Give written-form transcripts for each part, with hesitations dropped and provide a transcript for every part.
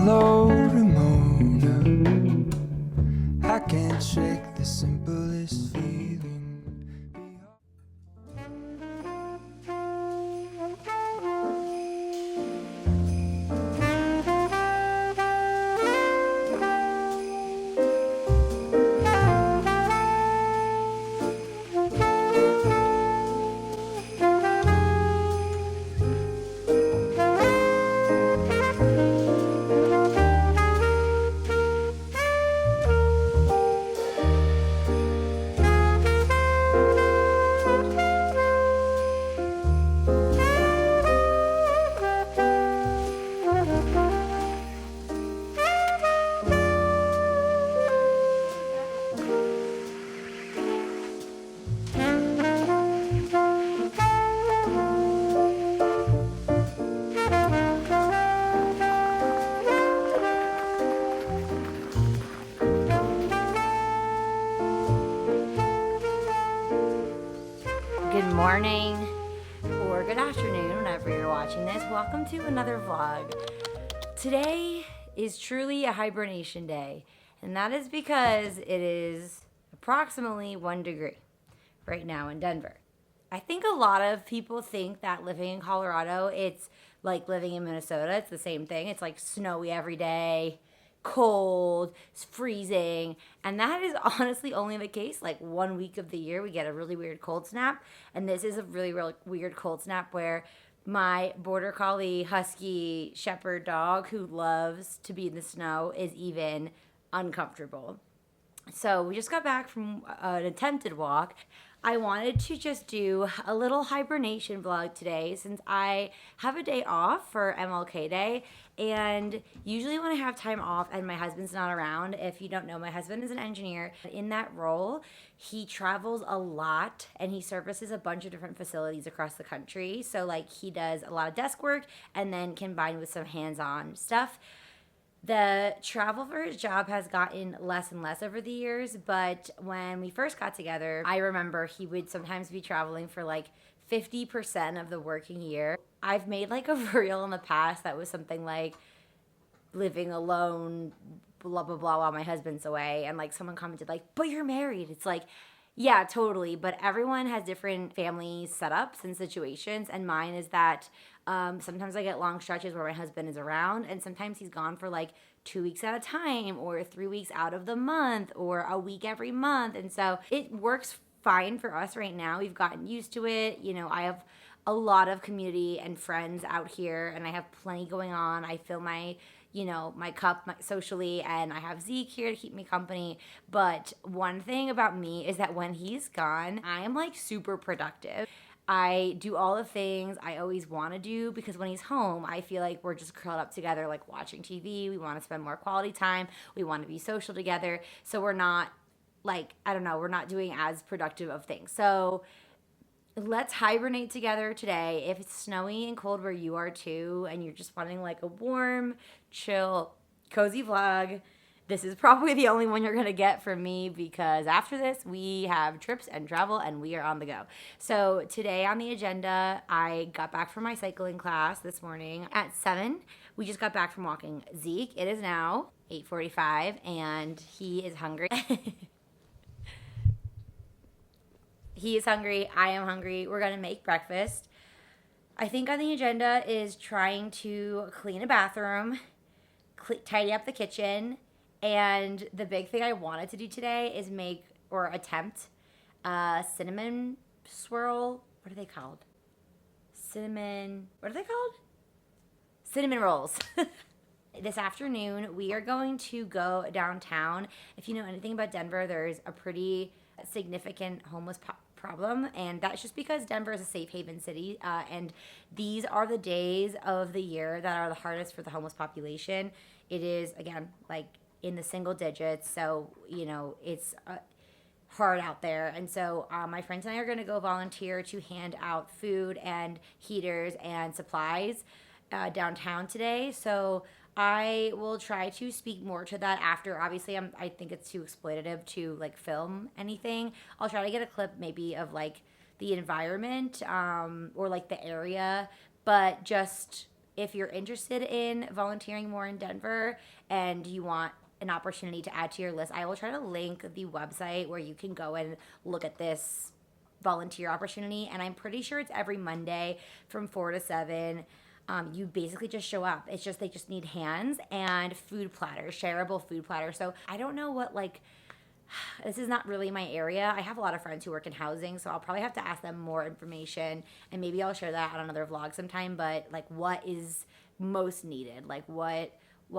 Hello, Ramona. I can't shake the simplest feeling. Good morning or good afternoon whenever you're watching this. Welcome to another vlog. Today is truly a hibernation day, and that is because it is approximately 1 degree right now in Denver. I think a lot of people think that living in Colorado, it's like living in Minnesota. It's the same thing. It's like snowy every day, cold, it's freezing, and that is honestly only the case like 1 week of the year we get a really weird cold snap, and this is a really weird cold snap where my border collie husky shepherd dog who loves to be in the snow is even uncomfortable. So we just got back from an attempted walk. I wanted to just do a little hibernation vlog today since I have a day off for MLK Day. And usually when I have time off and my husband's not around, if you don't know, my husband is an engineer. In that role, he travels a lot and he services a bunch of different facilities across the country. So like he does a lot of desk work and then combined with some hands-on stuff. The travel for his job has gotten less and less over the years, but when we first got together, I remember he would sometimes be traveling for like 50% of the working year. I've made like a reel in the past that was something like living alone, blah, blah, blah, while my husband's away. And like someone commented like, but you're married. It's like, yeah, totally. But everyone has different family setups and situations. And mine is that sometimes I get long stretches where my husband is around, and sometimes he's gone for like 2 weeks at a time, or 3 weeks out of the month, or a week every month. And so it works fine for us right now. We've gotten used to it. You know, I have a lot of community and friends out here, and I have plenty going on. I fill my cup socially, and I have Zeke here to keep me company. But one thing about me is that when he's gone, I am like super productive. I do all the things I always want to do because when he's home, I feel like we're just curled up together, like watching TV. We want to spend more quality time. We want to be social together. So we're not like, I don't know, we're not doing as productive of things. So let's hibernate together today. If it's snowy and cold where you are too, and you're just wanting like a warm, chill, cozy vlog, this is probably the only one you're going to get from me because after this, we have trips and travel and we are on the go. So today on the agenda, I got back from my cycling class this morning at 7. We just got back from walking Zeke. It is now 8:45 and he is hungry. He is hungry. I am hungry. We're going to make breakfast. I think on the agenda is trying to clean a bathroom, tidy up the kitchen, and the big thing I wanted to do today is make or attempt a cinnamon swirl. What are they called? What are they called? Cinnamon rolls. This afternoon, we are going to go downtown. If you know anything about Denver, there's a pretty significant homeless problem, and that's just because Denver is a safe haven city, and these are the days of the year that are the hardest for the homeless population. It is, again, like in the single digits, so you know it's hard out there. And so my friends and I are going to go volunteer to hand out food and heaters and supplies downtown today. So I will try to speak more to that after. Obviously, I think it's too exploitative to like film anything. I'll try to get a clip maybe of like the environment or like the area, but just if you're interested in volunteering more in Denver and you want an opportunity to add to your list, I will try to link the website where you can go and look at this volunteer opportunity. And I'm pretty sure it's every Monday from 4 to 7. You basically just show up. It's just, they just need hands and food platters, shareable food platters. So I don't know what, like, this is not really my area. I have a lot of friends who work in housing, so I'll probably have to ask them more information, and maybe I'll share that on another vlog sometime. But like, what is most needed? Like, what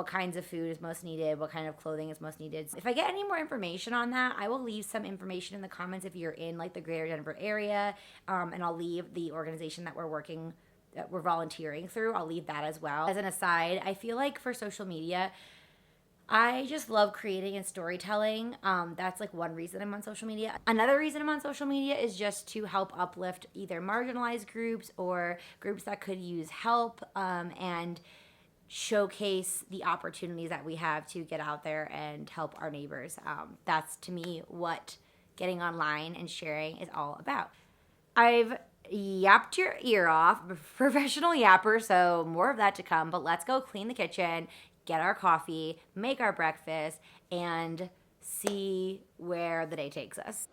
kinds of food is most needed? What kind of clothing is most needed? If I get any more information on that, I will leave some information in the comments if you're in like the greater Denver area, and I'll leave the organization that we're volunteering through. I'll leave that as well. As an aside, I feel like for social media, I just love creating and storytelling. That's like one reason I'm on social media. Another reason I'm on social media is just to help uplift either marginalized groups or groups that could use help, and showcase the opportunities that we have to get out there and help our neighbors. That's to me what getting online and sharing is all about. I've yapped your ear off, professional yapper, so more of that to come, but let's go clean the kitchen, get our coffee, make our breakfast, and see where the day takes us.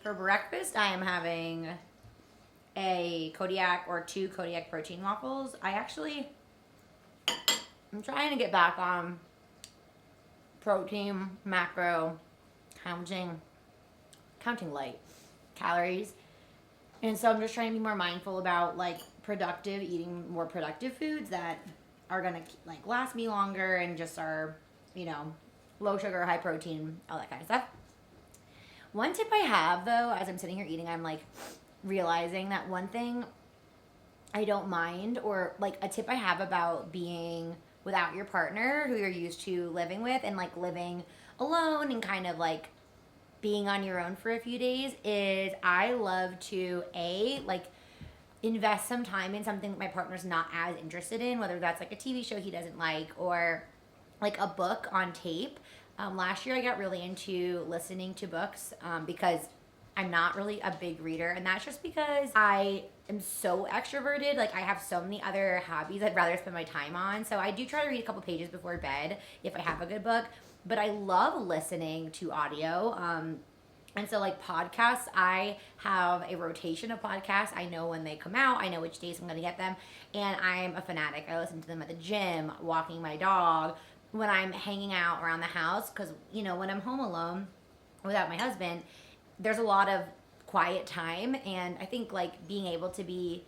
For breakfast, I am having a Kodiak or 2 Kodiak protein waffles. I'm trying to get back on protein, macro, counting light calories. And so I'm just trying to be more mindful about like eating more productive foods that are gonna like last me longer and just are, low sugar, high protein, all that kind of stuff. One tip I have, though, as I'm sitting here eating, I'm like realizing that one thing I don't mind, or like a tip I have about being without your partner who you're used to living with and like living alone and kind of like being on your own for a few days, is I love to invest some time in something that my partner's not as interested in, whether that's like a TV show he doesn't like or like a book on tape. Last year I got really into listening to books because I'm not really a big reader, and that's just because I am so extroverted. Like, I have so many other hobbies I'd rather spend my time on. So I do try to read a couple pages before bed if I have a good book, but I love listening to audio. And so like podcasts, I have a rotation of podcasts. I know when they come out, I know which days I'm going to get them, and I'm a fanatic. I listen to them at the gym, walking my dog, when I'm hanging out around the house, because when I'm home alone without my husband, there's a lot of quiet time, and I think like being able to be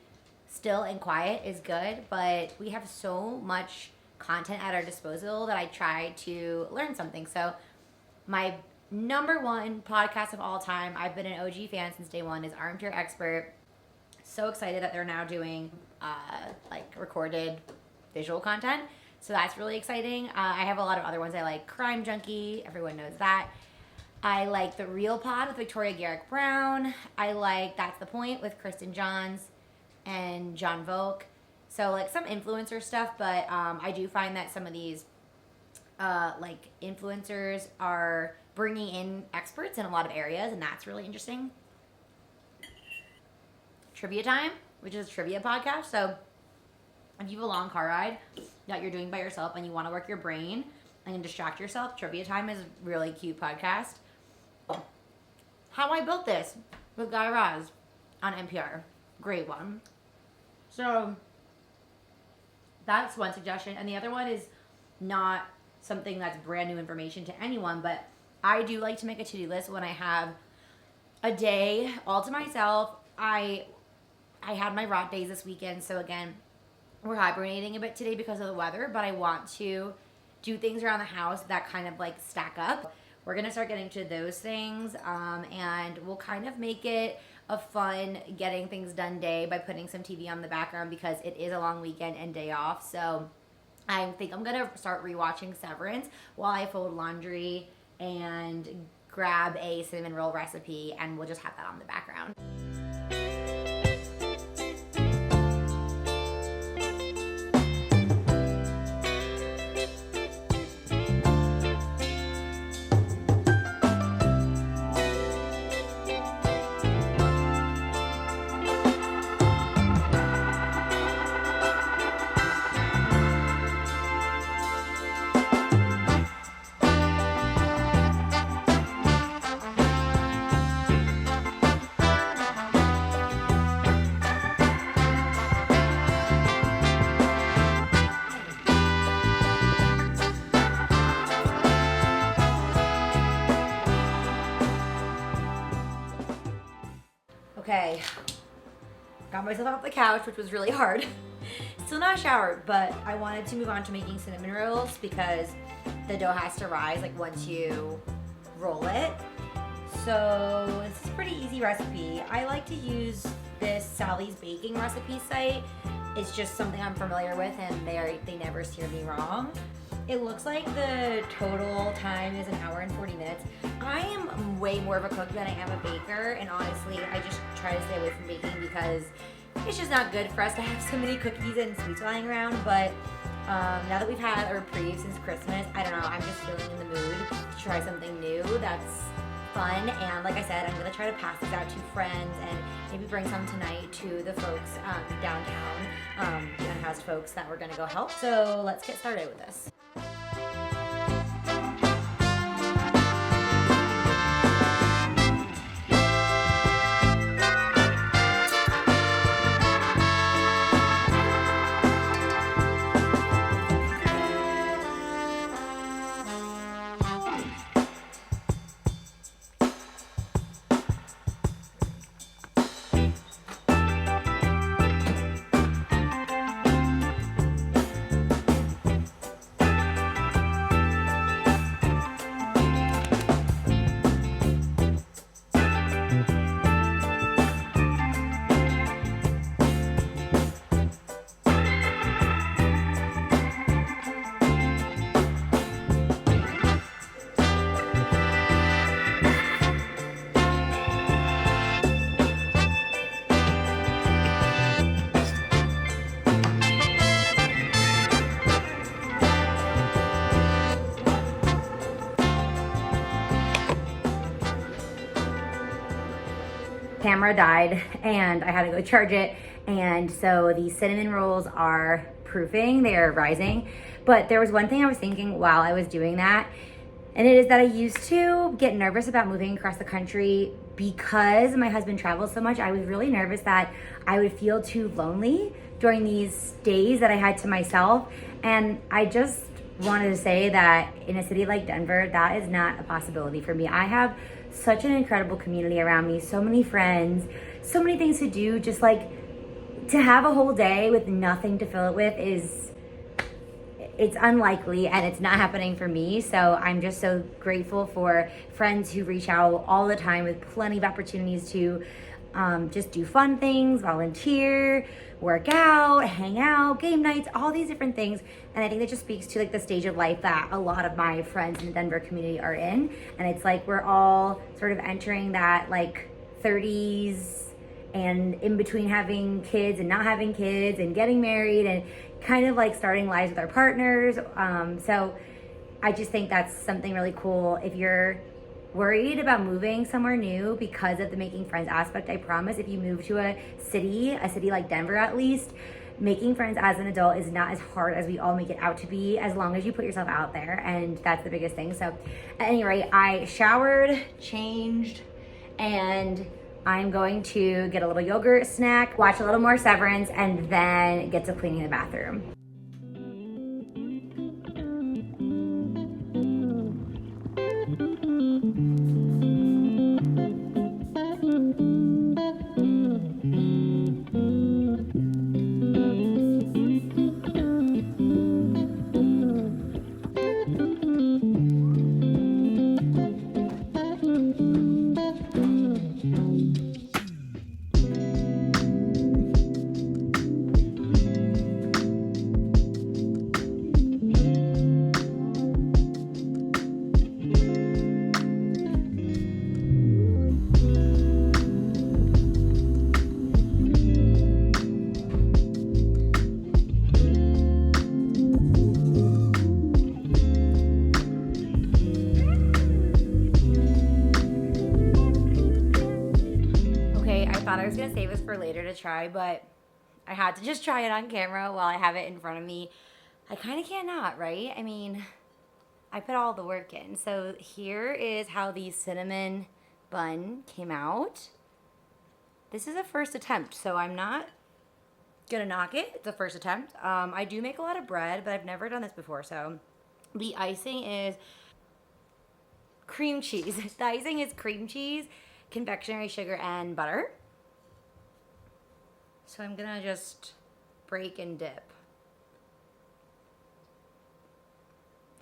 still and quiet is good, but we have so much content at our disposal that I try to learn something. So my number one podcast of all time, I've been an OG fan since day one, is Armchair Expert. So excited that they're now doing like recorded visual content. So that's really exciting. I have a lot of other ones I like. Crime Junkie, everyone knows that. I like The Real Pod with Victoria Garrick Brown. I like That's the Point with Kristen Johns and John Volk. So like some influencer stuff, but I do find that some of these like influencers are bringing in experts in a lot of areas, and that's really interesting. Trivia Time, which is a trivia podcast. So if you have a long car ride that you're doing by yourself and you want to work your brain and distract yourself, Trivia Time is a really cute podcast. How I built this. with Guy Raz on NPR. Great one. So that's one suggestion. And the other one is not something that's brand new information to anyone, but I do like to make a to-do list when I have a day all to myself. I had my rot days this weekend, so again, we're hibernating a bit today because of the weather, but I want to do things around the house that kind of like stack up. We're gonna start getting to those things, and we'll kind of make it a fun getting things done day by putting some TV on the background because it is a long weekend and day off. So I think I'm gonna start rewatching Severance while I fold laundry and grab a cinnamon roll recipe, and we'll just have that on the background. Okay, got myself off the couch, which was really hard. Still not showered, but I wanted to move on to making cinnamon rolls because the dough has to rise like once you roll it. So it's a pretty easy recipe. I like to use this Sally's Baking recipe site. It's just something I'm familiar with, and they never steer me wrong. It looks like the total time is 1 hour and 40 minutes. I am way more of a cook than I am a baker, and honestly, I just try to stay away from baking because it's just not good for us to have so many cookies and sweets lying around. But now that we've had a reprieve since Christmas, I don't know, I'm just feeling in the mood to try something new that's fun. And like I said, I'm gonna try to pass these out to friends and maybe bring some tonight to the folks downtown, the unhoused folks that we're gonna go help. So let's get started with this. Camera died and I had to go charge it, and so the cinnamon rolls are proofing, they are rising. But there was one thing I was thinking while I was doing that, and it is that I used to get nervous about moving across the country because my husband travels so much. I was really nervous that I would feel too lonely during these days that I had to myself, and I just wanted to say that in a city like Denver, that is not a possibility for me. I have such an incredible community around me, so many friends, so many things to do. Just like to have a whole day with nothing to fill it with it's unlikely, and it's not happening for me. So I'm just so grateful for friends who reach out all the time with plenty of opportunities to just do fun things, volunteer, work out, hang out, game nights, all these different things. And I think that just speaks to like the stage of life that a lot of my friends in the Denver community are in. And it's like we're all sort of entering that like 30s and in between having kids and not having kids and getting married and kind of like starting lives with our partners. So I just think that's something really cool. If you're worried about moving somewhere new because of the making friends aspect, I promise if you move to a city like Denver at least, making friends as an adult is not as hard as we all make it out to be, as long as you put yourself out there, and that's the biggest thing. So at any rate, I showered, changed, and I'm going to get a little yogurt snack, watch a little more Severance, and then get to cleaning the bathroom. Okay, I thought I was gonna save this for later to try, but I had to just try it on camera while I have it in front of me. I kind of can't not, right? I mean, I put all the work in. So here is how the cinnamon bun came out. This is a first attempt, so I'm not gonna knock it. It's a first attempt. I do make a lot of bread, but I've never done this before. So the icing is cream cheese. The icing is cream cheese, confectionery sugar, and butter. So I'm gonna just break and dip.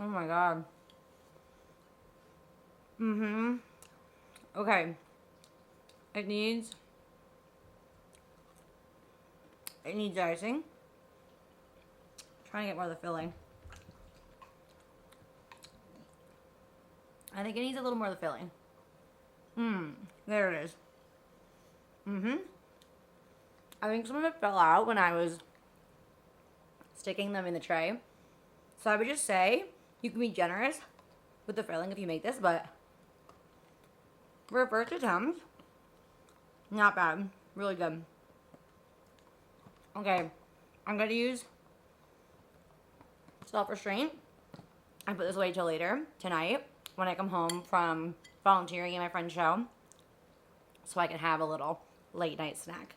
Oh my god. Okay. It needs icing. Trying to get more of the filling. I think it needs a little more of the filling. There it is. I think some of it fell out when I was sticking them in the tray. So I would just say you can be generous with the filling if you make this, but for a first attempt, not bad. Really good. Okay, I'm gonna use self-restraint and put this away till later tonight when I come home from volunteering in my friend's show, so I can have a little late night snack.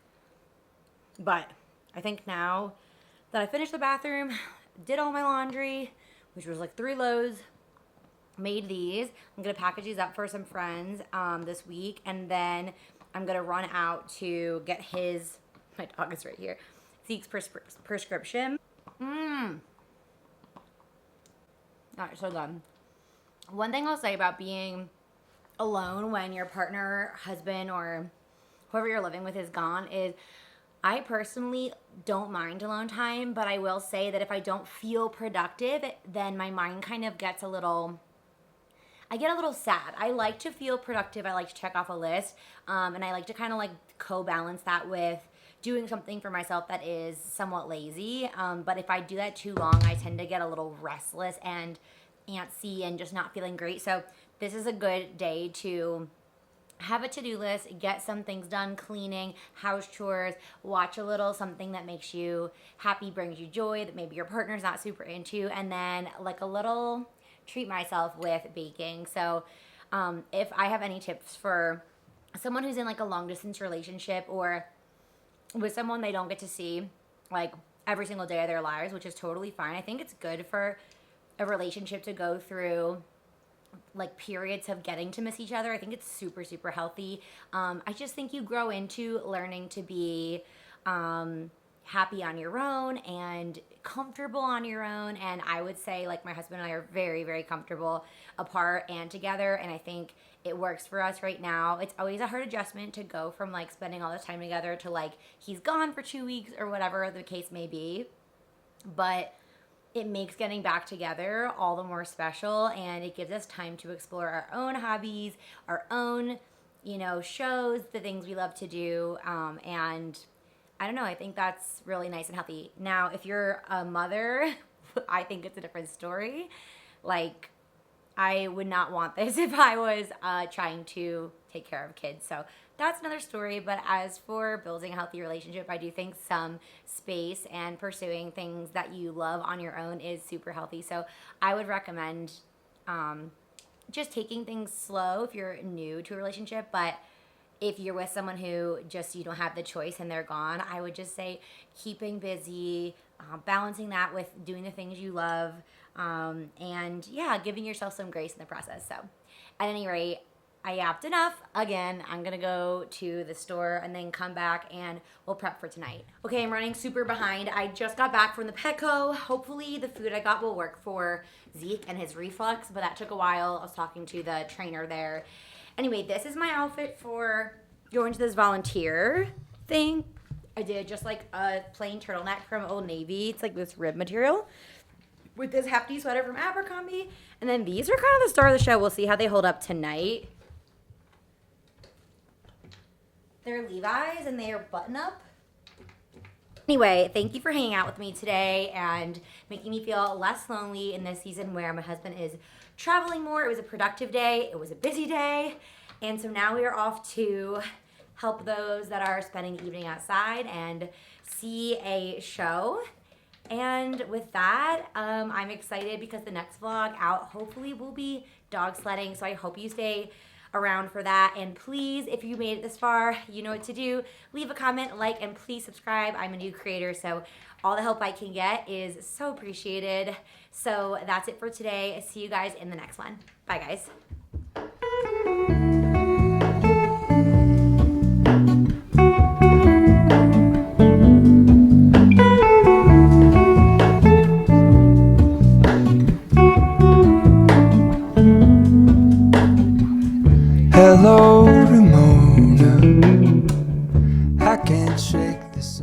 But I think now that I finished the bathroom, did all my laundry, which was like 3 loads, made these. I'm gonna package these up for some friends this week, and then I'm gonna run out to get my dog is right here, Zeke's prescription. Alright, so done. One thing I'll say about being alone when your partner, husband, or whoever you're living with is gone is I personally don't mind alone time, but I will say that if I don't feel productive, then my mind kind of gets I get a little sad. I like to feel productive. I like to check off a list. And I like to kind of like co-balance that with doing something for myself that is somewhat lazy. But if I do that too long, I tend to get a little restless and antsy and just not feeling great. So this is a good day to have a to-do list, get some things done, cleaning, house chores, watch a little something that makes you happy, brings you joy, that maybe your partner's not super into, and then like a little treat myself with baking. So if I have any tips for someone who's in like a long distance relationship or with someone they don't get to see like every single day of their lives, which is totally fine. I think it's good for a relationship to go through like periods of getting to miss each other. I think it's super, super healthy. I just think you grow into learning to be happy on your own and comfortable on your own. And I would say like my husband and I are very, very comfortable apart and together. And I think it works for us right now. It's always a hard adjustment to go from like spending all this time together to like he's gone for 2 weeks or whatever the case may be. But it makes getting back together all the more special, and it gives us time to explore our own hobbies, our own, shows, the things we love to do. And I don't know, I think that's really nice and healthy. Now, if you're a mother, I think it's a different story. Like, I would not want this if I was trying to take care of kids. So that's another story. But as for building a healthy relationship, I do think some space and pursuing things that you love on your own is super healthy. So I would recommend just taking things slow if you're new to a relationship. But if you're with someone who just you don't have the choice and they're gone, I would just say keeping busy, balancing that with doing the things you love, and yeah, giving yourself some grace in the process. So at any rate, I yapped enough. Again, I'm gonna go to the store and then come back and we'll prep for tonight. Okay, I'm running super behind. I just got back from the Petco. Hopefully the food I got will work for Zeke and his reflux, but that took a while. I was talking to the trainer there. Anyway, this is my outfit for going to this volunteer thing. I did just like a plain turtleneck from Old Navy. It's like this rib material with this hefty sweater from Abercrombie. And then these are kind of the star of the show. We'll see how they hold up tonight. They're Levi's and they are button up. Anyway, thank you for hanging out with me today and making me feel less lonely in this season where my husband is traveling more. It was a productive day. It was a busy day. And so now we are off to help those that are spending the evening outside and see a show. And with that, I'm excited because the next vlog out hopefully will be dog sledding. So I hope you stay around for that. And please, if you made it this far, you know what to do. Leave a comment, like, and please subscribe. I'm a new creator, so all the help I can get is so appreciated. So that's it for today. See you guys in the next one. Bye, guys. Hello, Ramona. I can't shake this.